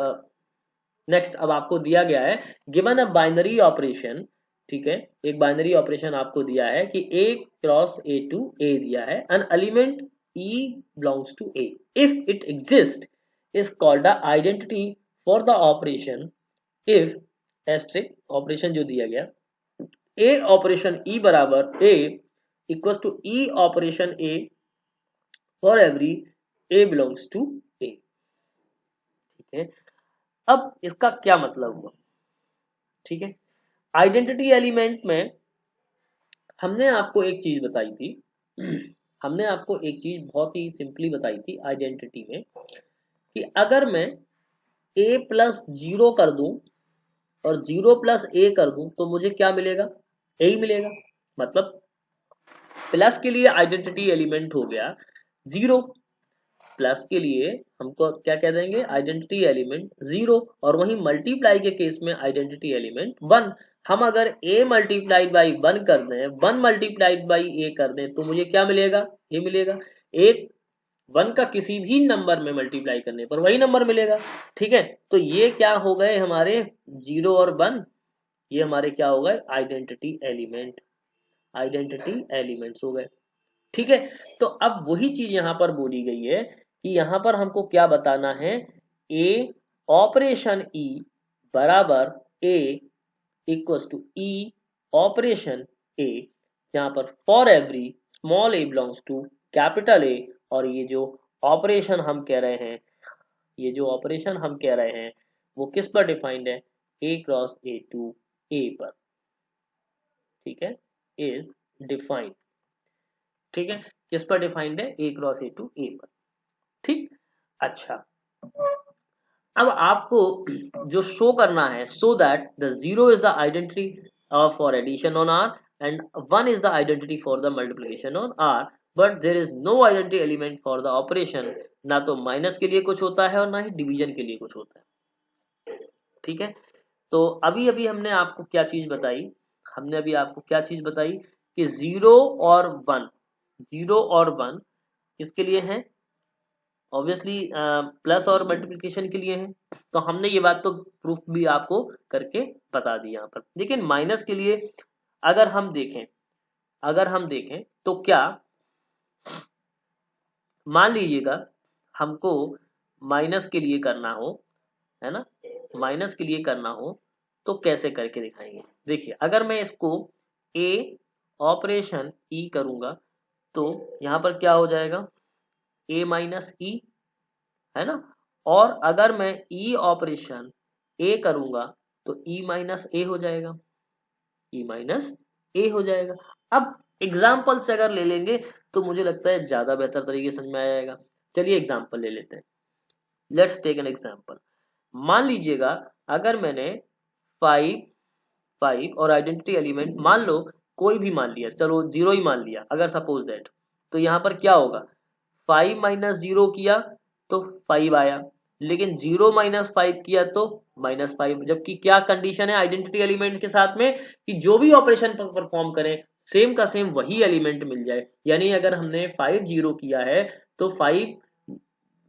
नेक्स्ट अब आपको दिया गया है, गिवन अ बाइनरी ऑपरेशन। ठीक है, एक बाइनरी ऑपरेशन आपको दिया है कि a cross a to a दिया है, an element e belongs to a if it exist is called the identity for the operation if asterisk operation जो दिया गया a ऑपरेशन e बराबर a equals to e operation a for every a belongs to a। ठीक है, अब इसका क्या मतलब हुआ। ठीक है, आइडेंटिटी एलिमेंट में हमने आपको एक चीज बताई थी हमने आपको एक चीज बहुत ही सिंपली बताई थी आइडेंटिटी में, कि अगर मैं a प्लस 0 कर दूं और 0 प्लस a कर दूं तो मुझे क्या मिलेगा, a ही मिलेगा। मतलब प्लस के लिए आइडेंटिटी एलिमेंट हो गया 0, प्लस के लिए हमको क्या कह देंगे, आइडेंटिटी एलिमेंट 0, और वहीं मल्टीप्लाई के केस में आइडेंटिटी एलिमेंट 1। हम अगर a मल्टीप्लाइड बाई 1 कर दें, 1 मल्टीप्लाइड बाई a कर दें, तो मुझे क्या मिलेगा, ये मिलेगा। एक 1 का किसी भी नंबर में मल्टीप्लाई करने पर वही नंबर मिलेगा, ठीक है। तो ये क्या हो गए हमारे 0 और 1, ये हमारे क्या हो गए, आइडेंटिटी एलिमेंट, आइडेंटिटी एलिमेंट्स हो गए, ठीक है। तो अब वही चीज यहां पर बोली गई है कि यहां पर हमको क्या बताना है, ए ऑपरेशन ई बराबर a equals to e operation a, जहां पर for every small a belongs to capital A, और ये जो ऑपरेशन हम कह रहे हैं, ये जो ऑपरेशन हम कह रहे हैं वो किस पर डिफाइंड है, ए क्रॉस ए टू ए पर, ठीक है, इज डिफाइंड, ठीक है, किस पर डिफाइंड है, ए क्रॉस ए टू ए पर, ठीक। अच्छा, अब आपको जो शो करना है, so that the 0 is the identity for addition on R and 1 is the identity for the multiplication on R, but there is no identity element for the operation, ना तो माइनस के लिए कुछ होता है और ना ही डिवीजन के लिए कुछ होता है, ठीक है। तो अभी अभी हमने आपको क्या चीज बताई, हमने अभी आपको क्या चीज बताई कि 0 और 1, 0 और 1 किसके लिए है, ऑब्वियसली प्लस और मल्टीप्लिकेशन के लिए है। तो हमने ये बात तो प्रूफ भी आपको करके बता दी यहाँ पर। लेकिन माइनस के लिए अगर हम देखें, अगर हम देखें तो क्या, मान लीजिएगा हमको माइनस के लिए करना हो, है ना, माइनस के लिए करना हो तो कैसे करके दिखाएंगे। देखिए, अगर मैं इसको ए ऑपरेशन ई करूंगा तो यहाँ पर क्या हो जाएगा, ए माइनस ई, है ना, और अगर मैं ई ऑपरेशन ए करूंगा तो ई माइनस ए हो जाएगा, ई माइनस ए हो जाएगा। अब एग्जाम्पल से अगर ले लेंगे तो मुझे लगता है ज्यादा बेहतर तरीके समझ में आ जाएगा। चलिए एग्जाम्पल ले लेते हैं, लेट्स टेक एन एग्जाम्पल। मान लीजिएगा अगर मैंने 5 5 और आइडेंटिटी एलिमेंट मान लो कोई भी मान लिया, चलो 0 ही मान लिया अगर सपोज दैट, तो यहाँ पर क्या होगा, 5 माइनस 0 किया तो 5 आया, लेकिन 0 माइनस 5 किया तो -5, जबकि क्या कंडीशन है आइडेंटिटी एलिमेंट के साथ में कि जो भी ऑपरेशन परफॉर्म करें सेम का सेम वही एलिमेंट मिल जाए। यानी अगर हमने 5 0 किया है तो 5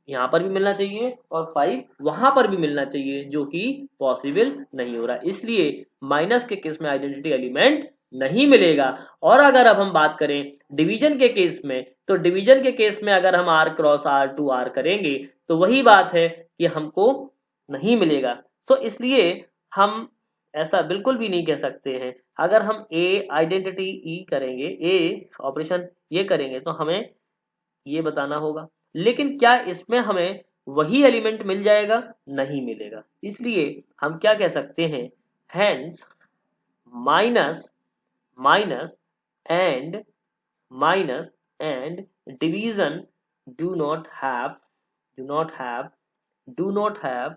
यहाँ पर भी मिलना चाहिए और 5 वहां पर भी मिलना चाहिए, जो कि पॉसिबल नहीं हो रहा, इसलिए माइनस के केस में आइडेंटिटी एलिमेंट नहीं मिलेगा। और अगर अब हम बात करें डिवीजन के केस में, तो डिवीजन के केस में अगर हम r cross r to r करेंगे तो वही बात है कि हमको नहीं मिलेगा। तो इसलिए हम ऐसा बिल्कुल भी नहीं कह सकते हैं, अगर हम a आइडेंटिटी e करेंगे, a ऑपरेशन ये करेंगे तो हमें ये बताना होगा, लेकिन क्या इसमें हमें वही एलिमेंट मिल जाएगा, नहीं मिलेगा। इसलिए हम क्या कह सकते हैं, hence minus minus and minus and division do not have do not have do not have,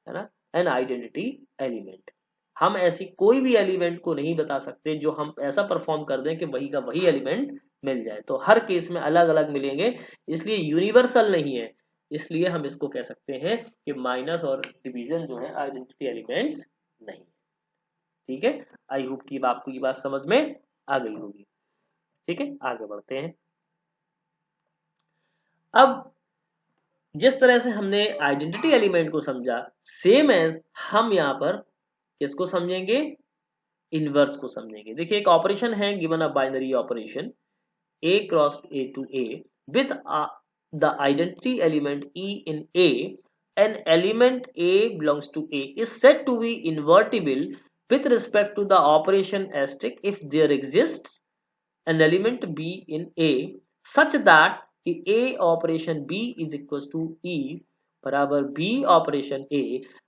है ना, एन आइडेंटिटी एलिमेंट। हम ऐसी कोई भी एलिमेंट को नहीं बता सकते जो हम ऐसा परफॉर्म कर दें कि वही का वही एलिमेंट मिल जाए, तो हर केस में अलग अलग मिलेंगे, इसलिए यूनिवर्सल नहीं है। इसलिए हम इसको कह सकते हैं कि माइनस और डिवीजन जो है आइडेंटिटी एलिमेंट्स नहीं, ठीक है। आई होप कि आपको ये बात समझ में आ गई होगी, ठीक है। आगे बढ़ते हैं। अब जिस तरह से हमने आइडेंटिटी एलिमेंट को समझा, सेम एज हम यहाँ पर किसको समझेंगे, इनवर्स को समझेंगे। देखिए, एक ऑपरेशन है given a binary operation a cross a to a with the identity element e in a, an element a belongs to a is said to be invertible with respect to the operation asterisk if there exists an element b in a such that a operation b is equals to e बराबर b operation a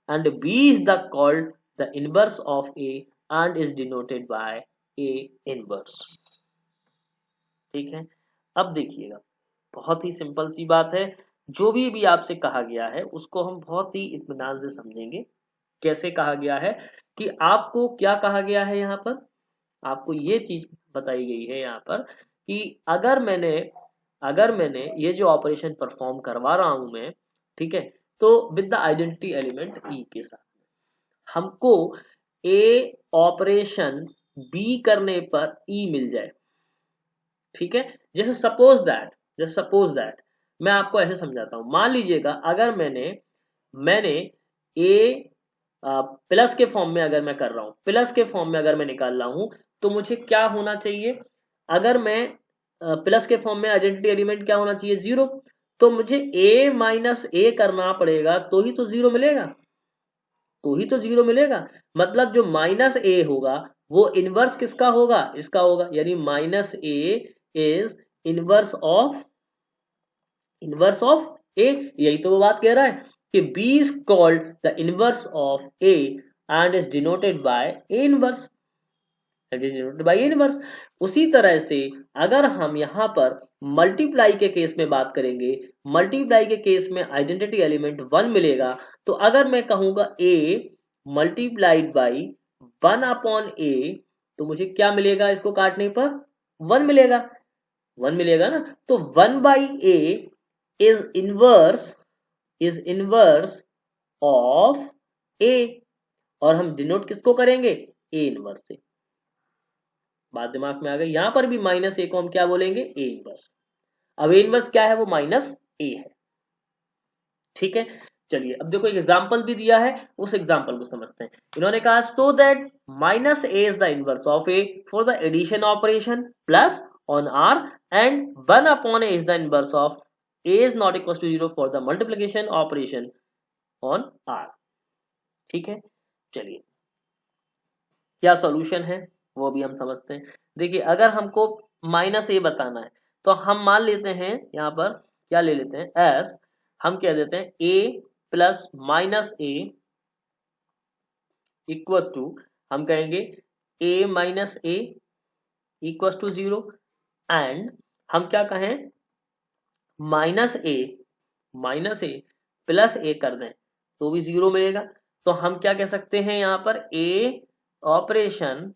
and b is the called the inverse of a and is denoted by a inverse, ठीक है। अब देखिएगा, बहुत ही सिंपल सी बात है, जो भी आपसे कहा गया है उसको हम बहुत ही इत्मीनान से समझेंगे। कैसे कहा गया है कि आपको क्या कहा गया है, यहाँ पर आपको ये चीज बताई गई है यहाँ पर कि अगर मैंने अगर मैंने ये जो ऑपरेशन परफॉर्म करवा रहा हूं मैं, ठीक है, तो विद द आइडेंटिटी एलिमेंट ई के साथ हमको ए ऑपरेशन बी करने पर ई मिल जाए, ठीक है। जैसे सपोज दैट मैं आपको ऐसे समझाता हूं। मान लीजिएगा अगर मैंने ए प्लस के फॉर्म में अगर मैं कर रहा हूं, प्लस के फॉर्म में अगर मैं निकाल रहा हूं, तो मुझे क्या होना चाहिए? अगर मैं प्लस के फॉर्म में आइडेंटिटी एलिमेंट क्या होना चाहिए? 0। तो मुझे ए माइनस ए करना पड़ेगा, तो ही तो 0 मिलेगा, तो ही तो 0 मिलेगा। मतलब जो माइनस ए होगा वो इनवर्स किसका होगा? इसका होगा, यानी minus a is inverse of a. यही तो वो बात कह रहा है कि B is called the inverse of A and is denoted by A inverse, it is denoted by A inverse। उसी तरह से अगर हम यहाँ पर मल्टीप्लाई के केस में बात करेंगे, मल्टीप्लाई के केस में आइडेंटिटी एलिमेंट 1 मिलेगा, तो अगर मैं कहूंगा A multiplied by 1 upon A, तो मुझे क्या मिलेगा? इसको काटने पर 1 मिलेगा, 1 मिलेगा ना। तो 1 by A is inverse of a, और हम डिनोट किसको करेंगे? ए इनवर्स से। बात दिमाग में आ गई? यहां पर भी माइनस ए को हम क्या बोलेंगे? A inverse. अब ए इनवर्स क्या है? वो माइनस ए है, ठीक है। चलिए अब देखो एक एग्जांपल भी दिया है, उस एग्जांपल को समझते हैं। इन्होंने कहा so that minus a is the inverse of a for the addition operation plus on R, and 1 upon a is the inverse of a is not equal to 0 for the multiplication operation on R, ठीक है। चलिए क्या सॉल्यूशन है वो भी हम समझते हैं। देखिए अगर हमको माइनस ए बताना है, तो हम मान लेते हैं यहाँ पर क्या ले लेते हैं? एस, हम क्या देते हैं? A plus minus a equals to, हम कहेंगे a minus a equals to 0, and हम क्या कहें? माइनस ए प्लस ए कर दें तो भी 0 मिलेगा। तो हम क्या कह सकते हैं यहाँ पर? A operation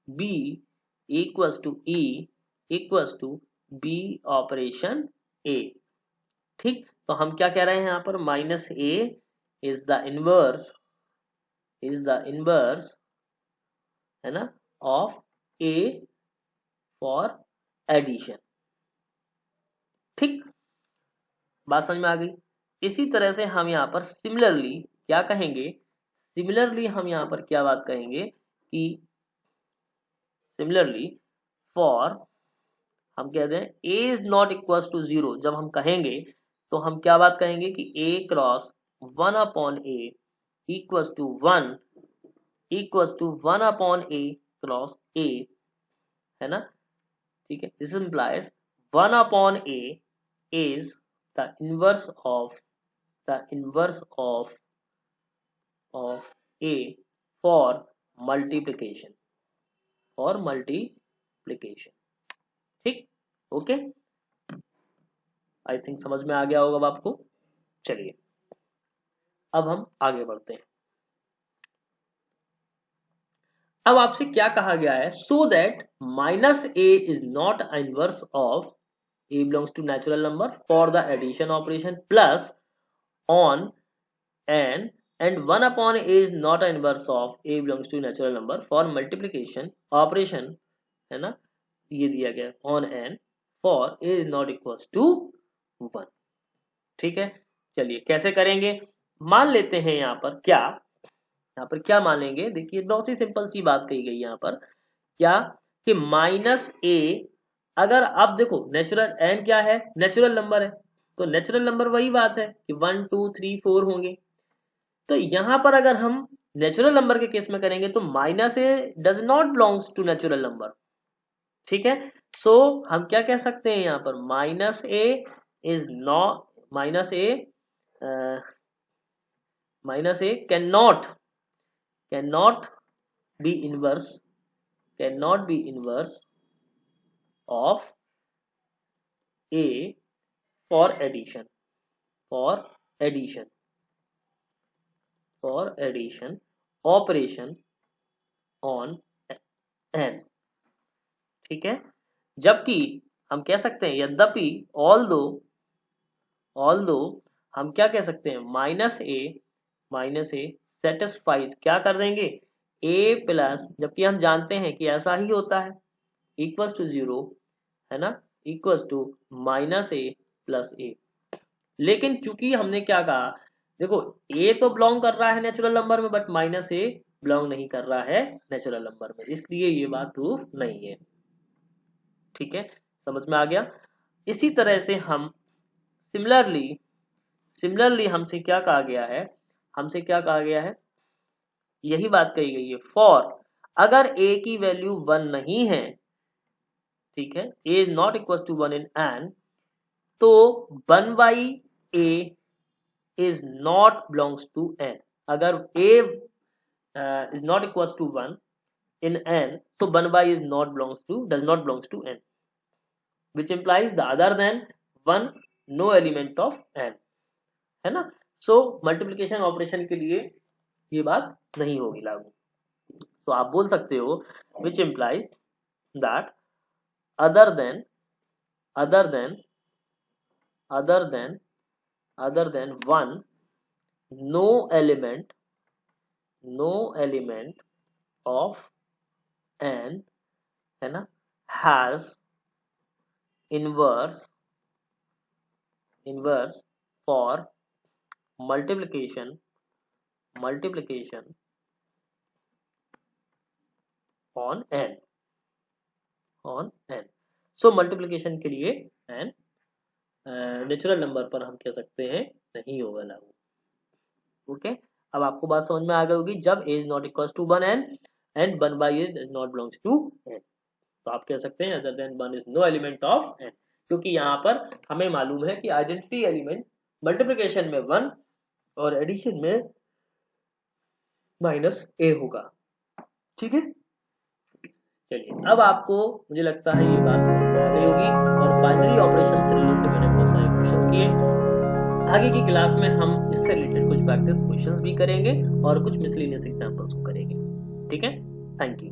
b equals to e equals to b operation a, ठीक। तो हम क्या कह रहे हैं यहाँ पर? Minus a is the inverse है ना ऑफ ए फॉर एडिशन, ठीक। बात समझ में आ गई? इसी तरह से हम यहाँ पर सिमिलरली क्या कहेंगे? सिमिलरली हम यहाँ पर क्या बात कहेंगे कि सिमिलरली फॉर, हम कहते हैं ए इज नॉट इक्वल टू 0, जब हम कहेंगे तो हम क्या बात कहेंगे कि a cross 1 upon a equal to 1 upon a cross ए, है ना, ठीक है। This implies 1 upon a is the inverse of a for multiplication, ठीक। ओके, आई थिंक समझ में आ गया होगा आपको। चलिए अब हम आगे बढ़ते हैं। अब आपसे क्या कहा गया है? So that minus a is not inverse of a belongs to natural number for the addition operation plus on N, and 1 upon a is not inverse of a belongs to natural number for multiplication operation, है ना, ये दिया गया on N for a is not equal to 1, ठीक है। चलिए कैसे करेंगे? मान लेते हैं यहाँ पर क्या मानेंगे? देखिए बहुत ही सिंपल सी बात कही गई यहाँ पर, क्या कि माइनस ए, अगर आप देखो नेचुरल एन क्या है? नेचुरल नंबर है, तो नेचुरल नंबर वही बात है कि 1 2 3 4 होंगे। तो यहां पर अगर हम नेचुरल नंबर के केस में करेंगे तो minus a does not belongs to natural number, ठीक है। सो हम क्या कह सकते हैं यहाँ पर? Minus a is not minus a can not be inverse of a for addition operation on N, ठीक है। जबकि हम कह सकते हैं यद्यपि ऑल्दो हम क्या कह सकते हैं माइनस ए सेटिस्फाइज क्या कर देंगे ए प्लस, जबकि हम जानते हैं कि ऐसा ही होता है, इक्वल्स टू 0 है ना, equals to minus a plus a. लेकिन चूंकि हमने क्या कहा, देखो ए तो बिलोंग कर रहा है नेचुरल नंबर में, बट माइनस ए बिलोंग नहीं कर रहा है नेचुरल नंबर में, इसलिए ये बात प्रूफ नहीं है। ठीक है, समझ में आ गया। इसी तरह से हम सिमिलरली हमसे क्या कहा गया है, यही बात कही गई है, फॉर अगर a की वैल्यू 1 नहीं है, ठीक है, a is not equal to 1 in n, तो 1 by a is not belongs to n। अगर a is not equal to 1 in n, so 1 by is does not belongs to n, which implies the other than 1 no element of n, है ना। सो मल्टीप्लिकेशन ऑपरेशन के लिए ये बात नहीं होगी लागू। तो आप बोल सकते हो which implies that other than 1 no element of n, है ना, has inverse for multiplication on n। So multiplication के लिए n नेचुरल नंबर पर हम कह सकते हैं नहीं होगा लागू। ओके, अब आपको बात समझ में आ गई होगी, जब a is not equal to 1 n and 1 by a does not belongs to n, तो आप कह सकते हैं other than 1 is no element of n, क्योंकि यहाँ पर हमें मालूम है कि आइडेंटिटी एलिमेंट मल्टीप्लिकेशन में 1 और एडिशन में माइनस a होगा। ठीक है, चलिए अब आपको मुझे लगता है ये बात समझ में आ गई होगी, और बाइनरी ऑपरेशन से रिलेटेड मैंने बहुत सारे क्वेश्चंस किए। आगे की क्लास में हम इससे रिलेटेड कुछ प्रैक्टिस क्वेश्चंस भी करेंगे और कुछ मिसलेनियस एग्जांपल्स को करेंगे। ठीक है, थैंक यू।